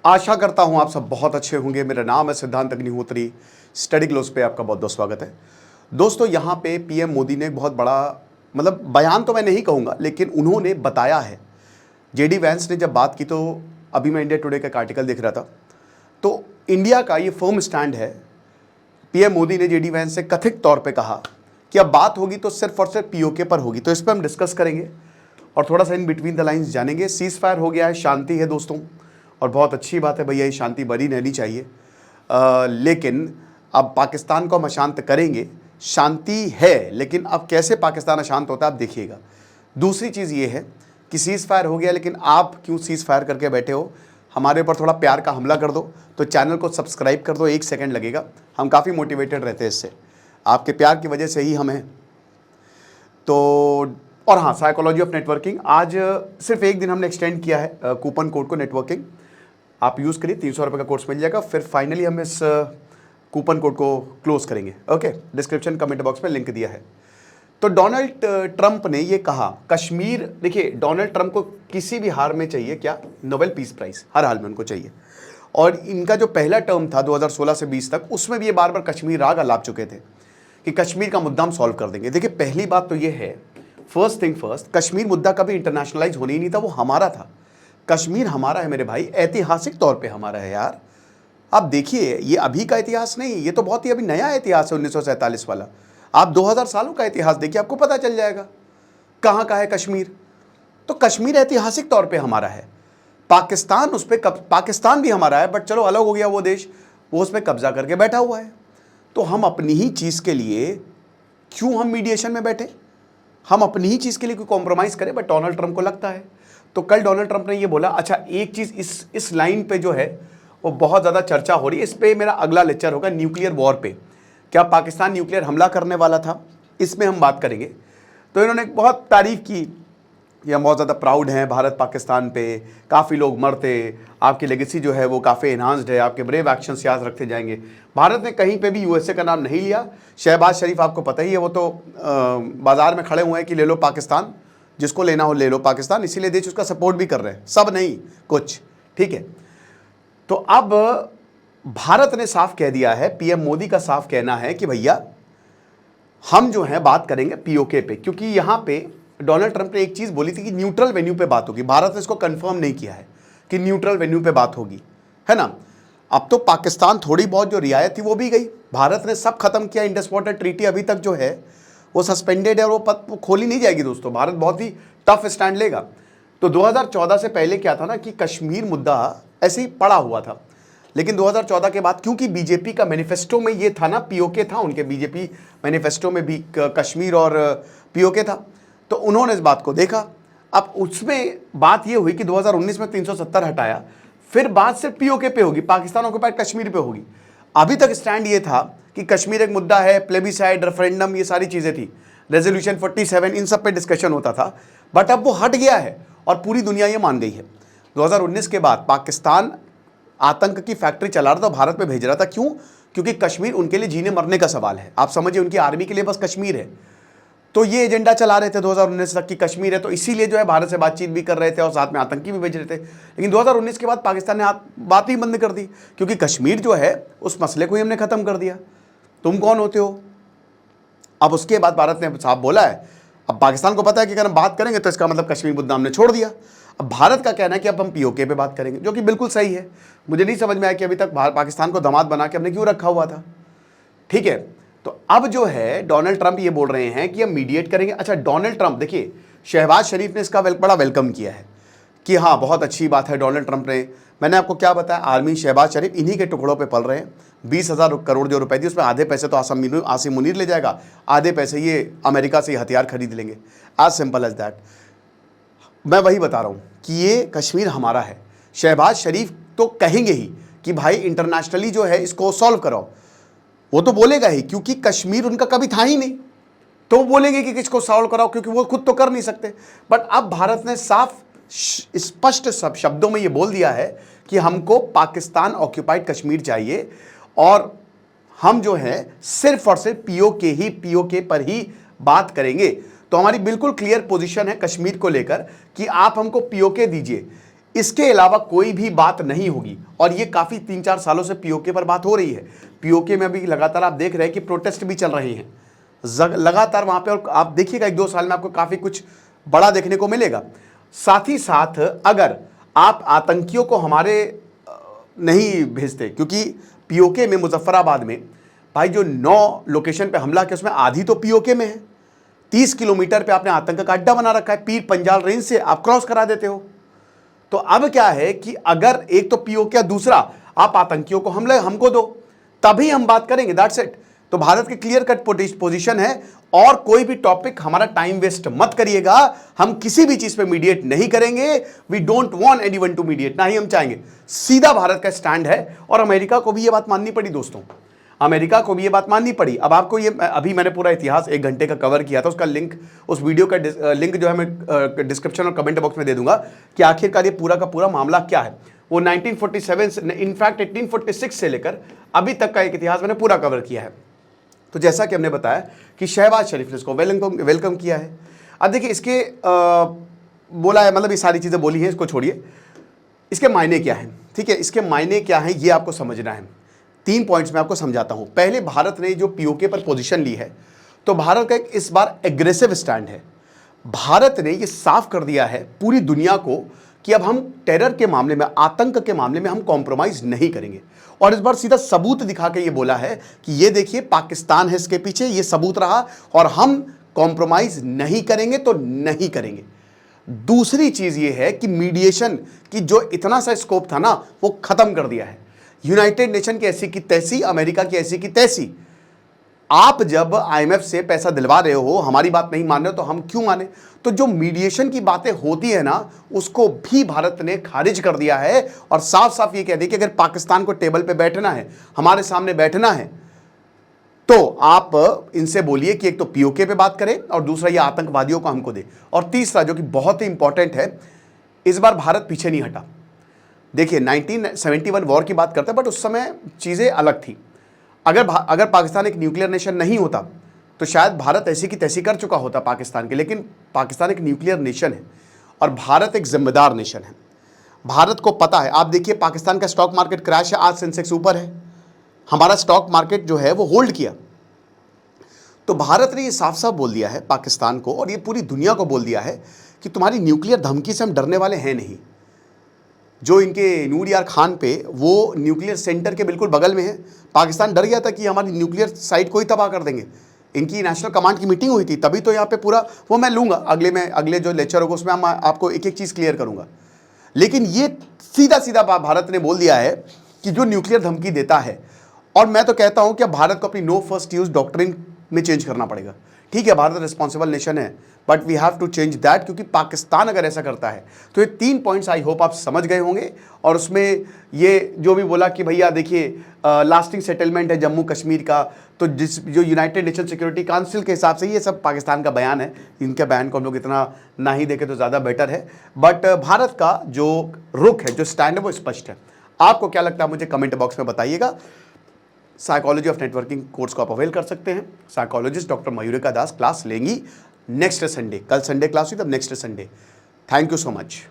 आशा करता हूं आप सब बहुत अच्छे होंगे। मेरा नाम है सिद्धांत अग्निहोत्री। स्टडी ग्लोस पे आपका बहुत बहुत स्वागत है। दोस्तों, यहां पे पीएम मोदी ने बहुत बड़ा बयान तो मैं नहीं कहूंगा, लेकिन उन्होंने बताया है। जेडी वैंस ने जब बात की तो अभी मैं इंडिया टुडे का एक आर्टिकल देख रहा था, तो इंडिया का ये फर्म स्टैंड है। पीएम मोदी ने जेडी वैंस से कथित तौर पर कहा कि अब बात होगी तो सिर्फ और सिर्फ पीओके पर होगी। तो इस पर हम डिस्कस करेंगे और थोड़ा सा इन बिटवीन द लाइंस जानेंगे। सीज फायर हो गया है, शांति है दोस्तों, और बहुत अच्छी बात है भैया, ये शांति बनी रहनी चाहिए। लेकिन अब पाकिस्तान को हम अशांत करेंगे। शांति है, लेकिन अब कैसे पाकिस्तान अशांत होता है आप देखिएगा। दूसरी चीज़ ये है कि सीज़ फायर हो गया, लेकिन आप क्यों सीज़ फायर करके बैठे हो? हमारे ऊपर थोड़ा प्यार का हमला कर दो, तो चैनल को सब्सक्राइब कर दो। 1 सेकंड लगेगा, हम काफ़ी मोटिवेटेड रहते हैं इससे, आपके प्यार की वजह से ही हम हैं। तो और हाँ, साइकोलॉजी ऑफ नेटवर्किंग आज सिर्फ एक दिन हमने एक्सटेंड किया है कूपन कोड को। नेटवर्किंग आप यूज़ करिए, 300 रुपये का कोर्स मिल जाएगा। फिर फाइनली हम इस कूपन कोड को क्लोज करेंगे। ओके, डिस्क्रिप्शन कमेंट बॉक्स में लिंक दिया है। तो डोनाल्ड ट्रंप ने ये कहा, कश्मीर, देखिए डोनाल्ड ट्रंप को किसी भी हार में चाहिए क्या? नोबेल पीस प्राइज़, हर हाल में उनको चाहिए। और इनका जो पहला टर्म था 2016 से 20 तक, उसमें भी ये बार बार कश्मीर राग अलाप चुके थे कि कश्मीर का मुद्दा हम सॉल्व कर देंगे। देखिए पहली बात तो ये है, फर्स्ट थिंग फर्स्ट, कश्मीर मुद्दा कभी इंटरनेशनलाइज होने ही नहीं था, वो हमारा था। कश्मीर हमारा है मेरे भाई, ऐतिहासिक तौर पे हमारा है यार। आप देखिए, ये अभी का इतिहास नहीं, ये तो बहुत ही अभी नया इतिहास है 1947 वाला। आप 2000 सालों का इतिहास देखिए, आपको पता चल जाएगा कहाँ का है कश्मीर। तो कश्मीर ऐतिहासिक तौर पे हमारा है। पाकिस्तान उस पर पाकिस्तान भी हमारा है, बट चलो अलग हो गया वो देश, वो उस पर कब्जा करके बैठा हुआ है। तो हम अपनी ही चीज़ के लिए क्यों हम मीडिएशन में बैठे? हम अपनी ही चीज़ के लिए कोई कॉम्प्रोमाइज़ करें? बट डोनाल्ड ट्रंप को लगता है। तो कल डोनाल्ड ट्रंप ने ये बोला। अच्छा, एक चीज़ इस लाइन पे जो है वो बहुत ज़्यादा चर्चा हो रही है। इस पे मेरा अगला लेक्चर होगा न्यूक्लियर वॉर पे। क्या पाकिस्तान न्यूक्लियर हमला करने वाला था? इसमें हम बात करेंगे। तो इन्होंने बहुत तारीफ की कि हम बहुत ज़्यादा प्राउड हैं भारत पाकिस्तान पे, काफ़ी लोग मरते, आपकी लेगेसी जो है वो काफ़ी एनहांस्ड है, आपके ब्रेव एक्शंस याद रखते जाएंगे। भारत ने कहीं पे भी यूएसए का नाम नहीं लिया। शहबाज शरीफ आपको पता ही है, वो तो बाज़ार में खड़े हुए हैं कि ले लो पाकिस्तान, जिसको लेना हो ले लो पाकिस्तान, इसीलिए देश उसका सपोर्ट भी कर रहे हैं, सब नहीं कुछ, ठीक है। तो अब भारत ने साफ कह दिया है, पीएम मोदी का साफ कहना है कि भैया हम जो है बात करेंगे पीओके पे, क्योंकि यहाँ पे डोनाल्ड ट्रंप ने एक चीज़ बोली थी कि न्यूट्रल वेन्यू पे बात होगी। भारत ने इसको कंफर्म नहीं किया है कि न्यूट्रल वेन्यू पे बात होगी, है ना। अब तो पाकिस्तान थोड़ी बहुत जो रियायत थी वो भी गई, भारत ने सब खत्म किया। इंडस वाटर ट्रीटी अभी तक जो है वो सस्पेंडेड है और वो खोली नहीं जाएगी दोस्तों। भारत बहुत ही टफ स्टैंड लेगा। तो 2014 से पहले क्या था ना कि कश्मीर मुद्दा ऐसे ही पड़ा हुआ था, लेकिन 2014 के बाद क्योंकि बीजेपी का मैनिफेस्टो में ये था ना, पीओके था उनके बीजेपी मैनिफेस्टो में भी कश्मीर और पीओके था, तो उन्होंने इस बात को देखा। अब उसमें बात ये हुई कि 2019 में 370 हटाया, फिर बात सिर्फ पीओके पे होगी, पाकिस्तान ऑक्युपाइड कश्मीर पे होगी। अभी तक स्टैंड ये था कि कश्मीर एक मुद्दा है, प्लेबिसाइड, रेफरेंडम, ये सारी चीज़ें थी, रेजोल्यूशन 47, इन सब पे डिस्कशन होता था। बट अब वो हट गया है और पूरी दुनिया ये मान गई है। 2019 के बाद पाकिस्तान आतंक की फैक्ट्री चला रहा था, भारत में भेज रहा था। क्यों? क्योंकि कश्मीर उनके लिए जीने मरने का सवाल है। आप समझिए, उनकी आर्मी के लिए बस कश्मीर है। तो ये एजेंडा चला रहे थे 2019 तक कि कश्मीर है, तो इसीलिए जो है भारत से बातचीत भी कर रहे थे और साथ में आतंकी भी भेज रहे थे। लेकिन 2019 के बाद पाकिस्तान ने बात ही बंद कर दी, क्योंकि कश्मीर जो है उस मसले को ही हमने ख़त्म कर दिया। तुम कौन होते हो? अब उसके बाद भारत ने साफ बोला है, अब पाकिस्तान को पता है कि अगर हम बात करेंगे तो इसका मतलब कश्मीर मुद्दा हमने छोड़ दिया। अब भारत का कहना है कि अब हम पीओके पे बात करेंगे, जो कि बिल्कुल सही है। मुझे नहीं समझ में आया कि अभी तक पाकिस्तान को दामाद बना के हमने क्यों रखा हुआ था, ठीक है। तो अब जो है डोनाल्ड ट्रंप ये बोल रहे हैं कि हम मीडिएट करेंगे। अच्छा, डोनाल्ड ट्रंप, देखिए शहबाज शरीफ ने इसका बड़ा वेलकम किया है कि हाँ बहुत अच्छी बात है। डोनाल्ड ट्रंप ने, मैंने आपको क्या बताया, आर्मी शहबाज शरीफ इन्हीं के टुकड़ों पे पल रहे हैं। 20,000 करोड़ जो रुपए थी उसमें आधे पैसे तो आसिम मुनीर ले जाएगा, आधे पैसे ये अमेरिका से हथियार खरीद लेंगे। As simple as that. मैं वही बता रहा हूँ कि ये कश्मीर हमारा है। शहबाज शरीफ तो कहेंगे ही कि भाई इंटरनेशनली जो है इसको सॉल्व कराओ, वो तो बोलेगा ही, क्योंकि कश्मीर उनका कभी था ही नहीं। तो वो बोलेंगे कि किसको सॉल्व कराओ, क्योंकि वो खुद तो कर नहीं सकते। बट अब भारत ने साफ स्पष्ट सब शब्दों में ये बोल दिया है कि हमको पाकिस्तान ऑक्युपाइड कश्मीर चाहिए और हम जो है सिर्फ और सिर्फ पीओके पर ही बात करेंगे। तो हमारी बिल्कुल क्लियर पोजीशन है कश्मीर को लेकर कि आप हमको पीओके दीजिए। इसके अलावा कोई भी बात नहीं होगी। और ये काफ़ी 3-4 सालों से पीओके पर बात हो रही है। पीओके में भी लगातार आप देख रहे हैं कि प्रोटेस्ट भी चल रहे हैं लगातार वहाँ पे, और आप देखिएगा 1-2 साल में आपको काफ़ी कुछ बड़ा देखने को मिलेगा। साथ ही साथ अगर आप आतंकियों को हमारे नहीं भेजते, क्योंकि पीओके में मुजफ्फराबाद में भाई जो 9 लोकेशन पे हमला किया उसमें आधी तो पीओके में है। 30 किलोमीटर पे आपने आतंक का अड्डा बना रखा है, पीर पंजाल रेंज से आप क्रॉस करा देते हो। तो अब क्या है कि अगर एक तो पीओके, दूसरा आप आतंकियों को हमको दो, तभी हम बात करेंगे, दैट्स इट। तो भारत की क्लियर कट पोजीशन है, और कोई भी टॉपिक हमारा टाइम वेस्ट मत करिएगा। हम किसी भी चीज पे मीडिएट नहीं करेंगे। We don't want anyone to mediate, ना ही हम चाहेंगे। सीधा भारत का स्टैंड है, और अमेरिका को भी ये बात माननी पड़ी दोस्तों, अमेरिका को भी ये बात माननी पड़ी। अब आपको ये, अभी मैंने पूरा इतिहास 1 घंटे का कवर किया था, उसका लिंक, उस वीडियो का लिंक जो है मैं डिस्क्रिप्शन और कमेंट बॉक्स में दे दूंगा कि आखिरकार ये पूरा का पूरा मामला क्या है। वो 1947 से, इनफैक्ट 1846 से लेकर अभी तक का एक इतिहास मैंने पूरा कवर किया है। तो जैसा कि हमने बताया कि शहबाज शरीफ ने इसको वेलकम किया है। अब देखिए इसके बोला है, मतलब ये सारी चीज़ें बोली हैं, इसको छोड़िए, इसके मायने क्या हैं, ठीक है, इसके मायने क्या हैं ये आपको समझना है। 3 पॉइंट्स में आपको समझाता हूं। पहले, भारत ने जो पीओके पर पोजीशन ली है, तो भारत का एक इस बार एग्रेसिव स्टैंड है। भारत ने ये साफ कर दिया है पूरी दुनिया को कि अब हम टेरर के मामले में, आतंक के मामले में हम कॉम्प्रोमाइज नहीं करेंगे। और इस बार सीधा सबूत दिखा के ये बोला है कि ये देखिए पाकिस्तान है इसके पीछे, ये सबूत रहा, और हम कॉम्प्रोमाइज नहीं करेंगे तो नहीं करेंगे। दूसरी चीज ये है कि मीडिएशन की जो इतना सा स्कोप था ना, वो खत्म कर दिया है। यूनाइटेड नेशन की ऐसी की तैसी, अमेरिका की ऐसी की तैसी। आप जब आईएमएफ से पैसा दिलवा रहे हो, हमारी बात नहीं मान रहे हो, तो हम क्यों माने। तो जो मीडिएशन की बातें होती है ना, उसको भी भारत ने खारिज कर दिया है, और साफ साफ ये कह दिया कि अगर पाकिस्तान को टेबल पे बैठना है, हमारे सामने बैठना है, तो आप इनसे बोलिए कि एक तो पीओके पे बात करें, और दूसरा ये आतंकवादियों को हमको दे। और तीसरा जो कि बहुत ही इंपॉर्टेंट है, इस बार भारत पीछे नहीं हटा। देखिए 1971 वॉर की बात करते हैं, बट उस समय चीज़ें अलग थी। अगर पाकिस्तान एक न्यूक्लियर नेशन नहीं होता, तो शायद भारत ऐसी की तैसी कर चुका होता पाकिस्तान के। लेकिन पाकिस्तान एक न्यूक्लियर नेशन है, और भारत एक जिम्मेदार नेशन है। भारत को पता है, आप देखिए पाकिस्तान का स्टॉक मार्केट क्रैश है, आज सेंसेक्स ऊपर है, हमारा स्टॉक मार्केट जो है वो होल्ड किया। तो भारत ने ये साफ साफ बोल दिया है पाकिस्तान को, और ये पूरी दुनिया को बोल दिया है कि तुम्हारी न्यूक्लियर धमकी से हम डरने वाले हैं नहीं। जो इनके नूर यार खान पे, वो न्यूक्लियर सेंटर के बिल्कुल बगल में है। पाकिस्तान डर गया था कि हमारी न्यूक्लियर साइट को ही तबाह कर देंगे। इनकी नेशनल कमांड की मीटिंग हुई थी, तभी तो यहाँ पे पूरा, वो मैं लूँगा अगले जो लेक्चर होगा उसमें मैं आपको एक एक चीज़ क्लियर करूँगा। लेकिन ये सीधा सीधा भारत ने बोल दिया है कि जो न्यूक्लियर धमकी देता है, और मैं तो कहता हूँ कि भारत को अपनी नो फर्स्ट यूज डॉक्ट्रिन में चेंज करना पड़ेगा। ठीक है, भारत रिस्पॉन्सिबल नेशन है, but we have to change that, क्योंकि पाकिस्तान अगर ऐसा करता है तो ये 3 पॉइंट्स आई होप आप समझ गए होंगे। और उसमें ये जो भी बोला कि भैया देखिए लास्टिंग सेटलमेंट है जम्मू कश्मीर का, तो जो यूनाइटेड नेशन सिक्योरिटी काउंसिल के हिसाब से ये सब पाकिस्तान का बयान है। इनके बयान को हम लोग इतना ना ही देखें तो ज़्यादा बेटर है। बट भारत का जो रुख है, जो स्टैंड है, वो स्पष्ट है। आपको क्या लगता है मुझे कमेंट बॉक्स में बताइएगा। साइकोलॉजी ऑफ नेटवर्किंग कोर्स को आप अवेल कर सकते हैं। साइकोलॉजिस्ट डॉक्टर मयूरिका दास क्लास लेंगी नेक्स्ट संडे। कल संडे क्लास हुई, तब next Sunday. Thank you so much.